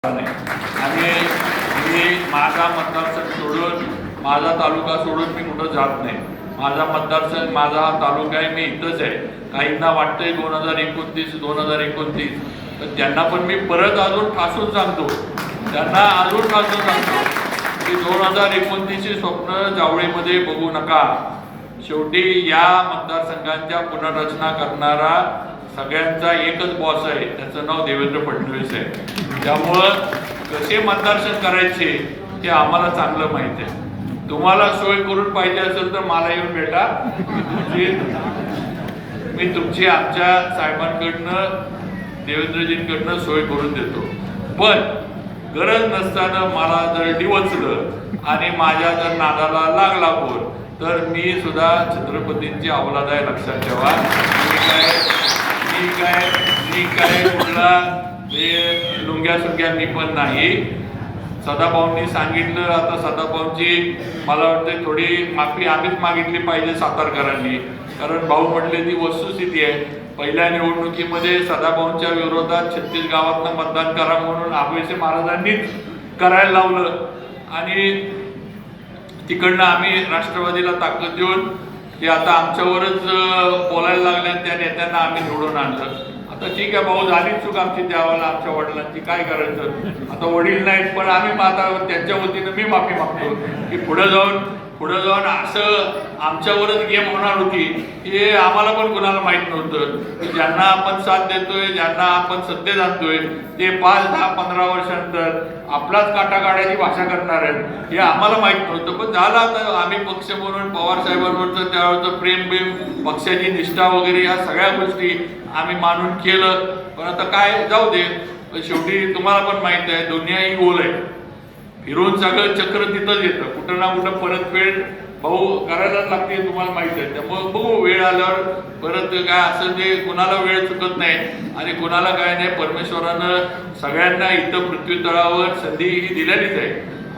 आणि मी माझा मतदारसंघ सोडून माझा तालुका सोडून मी कुठं जात नाही. माझा मतदारसंघ माझा हा तालुका आहे, मी इथंच आहे. काहींना वाटतंय 2029 पण त्यांना पण मी परत अजून ठासून सांगतो की 2029ची स्वप्न जावळीमध्ये बघू नका. शेवटी या मतदारसंघांच्या पुनर्रचना करणारा सगळ्यांचा एकच बॉस आहे, त्याचं नाव देवेंद्र फडणवीस आहे. त्यामुळं कसे मतदारसंघ करायचे ते आम्हाला चांगलं माहिती आहे. तुम्हाला सोय करून पाहिजे असेल तर मला येऊन भेटा. मी तुमची आमच्या साहेबांकडनं देवेंद्रजींकडनं सोय करून देतो. पण गरज नसताना मला जर डिवचलं आणि माझ्या जर नादाला लागला फोन तर मी सुद्धा छत्रपतींची अवलाद आहे, लक्षात ठेवा. मी काय कुठला लुंग्या सुंग्या मी पण नाही. सदाभाऊंनी सांगितलं, आता सदाभाऊंची मला वाटतं थोडी माफी आम्हीच मागितली पाहिजे सातारकरांनी, कारण भाऊ म्हटले ती वस्तुस्थिती आहे. पहिल्या निवडणुकीमध्ये सदाभाऊंच्या विरोधात 36 गावातनं मतदान करा म्हणून आबोसे महाराजांनीच करायला लावलं आणि तिकडनं आम्ही राष्ट्रवादीला ताकद देऊन ते आता आमच्यावरच बोलायला लागले. त्या नेत्यांना आम्ही निवडून आणलं. आता ठीक आहे भाऊ, झाली चूक आमची त्यावेळेला आमच्या वडिलांची, काय करायचं. आता वडील नाहीत पण आम्ही आता त्यांच्या वतीनं मी माफी मागतो की पुढे जाऊन असं आमच्यावरच गेम होणार होती हे आम्हाला पण कुणाला माहीत नव्हतं. की ज्यांना आपण साथ देतोय, ज्यांना आपण सत्तेत आणतोय ते 5, 10, 15 वर्षानंतर आपलाच काटा काढायची भाषा करणार आहेत हे आम्हाला माहीत नव्हतं. पण झालं आता आम्ही पक्ष म्हणून पवार साहेबांवरचं त्यावेळेचं प्रेम पक्षाची निष्ठा वगैरे या सगळ्या गोष्टी आम्ही मानून केलं. पण आता काय जाऊ दे. शेवटी तुम्हाला पण माहित आहे दुनिया ही गोल आहे, फिरून सगळं चक्र तिथंच येतं. कुठं ना कुठं परतफेड भाऊ करायलाच लागते, तुम्हाला माहित आहे. त्यामुळे बघू वेळ आल्यावर परत काय असं ते कुणाला वेळ चुकत नाही आणि कुणाला काय नाही. परमेश्वरानं सगळ्यांना इथं पृथ्वी तळावर संधी ही दिलेलीच आहे.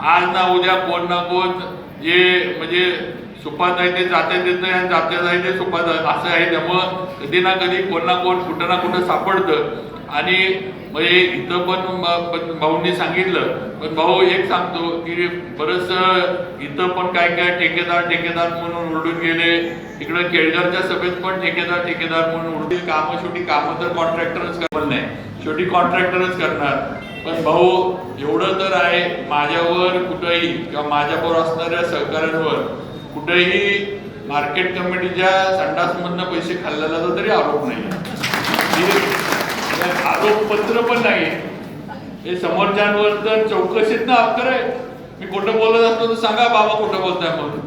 आज ना उद्या कोण ना कोण जे म्हणजे सुपात आहे ते जात्यात येतं आणि जात्यात आहे ते सुपात असं आहे. त्यामुळं कधी ना कधी कोण ना कोण कुठं ना कुठं सापडतं. आणि म्हणजे इथं पण भाऊंनी सांगितलं, पण भाऊ एक सांगतो की बरंच इथं पण काय ठेकेदार म्हणून ओरडून गेले. तिकडं केळझरच्या सभेत पण ठेकेदार म्हणून ओरडून शेवटी कामं तर कॉन्ट्रॅक्टरच करणार नाही, शेवटी कॉन्ट्रॅक्टरच करणार. पण भाऊ एवढं तर आहे, माझ्यावर कुठंही किंवा माझ्याबरोबर असणाऱ्या सहकाऱ्यांवर कुठेही मार्केट कमिटीच्या संडासमधनं पैसे खाल्लेला तरी आरोप नाही, आरोपपत्र पण नाही. हे समोरच्यांवर तर चौकशीत ना अक्कर आहे. मी खोटं बोलत असतो तर सांगा बाबा खोटं बोलताय म्हणून.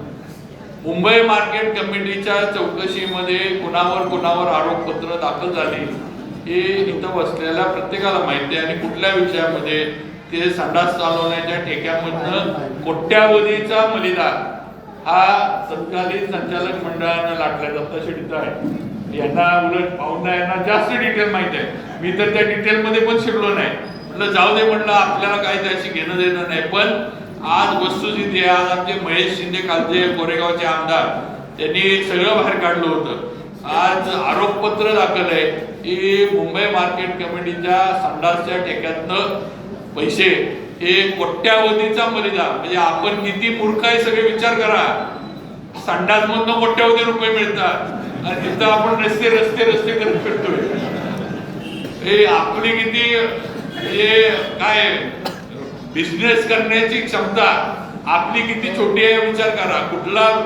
मुंबई मार्केट कमिटीच्या चौकशीमध्ये कुणावर आरोपपत्र दाखल झाले हे इथं बसलेल्या प्रत्येकाला माहिती आहे. आणि कुठल्या विषयामध्ये ते संडास चालवण्याच्या ठेक्यामधनं कोट्यावधीचा मलिदा हा तत्कालीन संचालक मंडळानं लाटला तसे तिथं आहे. यांना उलट भाऊंना यांना जास्त डिटेल माहिती आहे. मी तर त्या डिटेलमध्ये पण शिकलो नाही. म्हटलं जाऊ दे, म्हटलं आपल्याला काही त्याशी घेणं देणं नाही. पण आज वस्तुस्थिती आहे, आज आमचे महेश शिंदे खालचे कोरेगावचे आमदार त्यांनी सगळं बाहेर काढलं होतं. आज आरोपपत्र दाखल आहे की मुंबई मार्केट कमिटीच्या संडासच्या ठेक्यातनं पैसे हे कोट्यावधीचा मर्यादा. म्हणजे आपण किती मूर्ख आहे सगळे विचार करा. संडासमधनं कोट्यावधी रुपये मिळतात आणि तिथं आपण रस्ते करत फिरतोय. हे आपली किती काय बिझनेस करण्याची क्षमता आपली किती छोटी आहे विचार करा.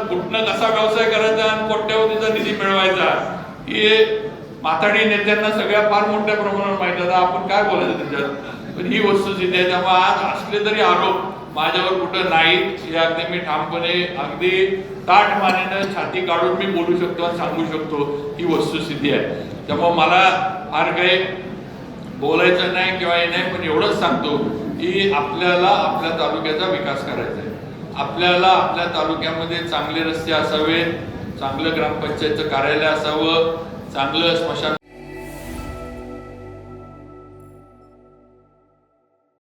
कुठनं कसा व्यवसाय करायचा आणि कोट्यावधीचा निधी मिळवायचा हे माथाडी नेत्यांना सगळ्या फार मोठ्या प्रमाणावर माहिती आहे. आपण काय बोलायचं त्याच्यात. पण ही वस्तुस्थिती आहे. त्यामुळे आज असले तरी आरोप माझ्यावर कुठं नाहीत हे अगदी मी ठामपणे अगदी ताठ मानेनं छाती काढून मी बोलू शकतो आणि सांगू शकतो ही वस्तुस्थिती आहे. त्यामुळे मला फार काही बोलायचं नाही किंवा हे नाही, पण एवढंच सांगतो की आपल्याला आपल्या तालुक्याचा विकास करायचा आहे. आपल्याला आपल्या तालुक्यामध्ये चांगले रस्ते असावेत, चांगलं ग्रामपंचायतचं कार्यालय असावं, चांगलं स्मशान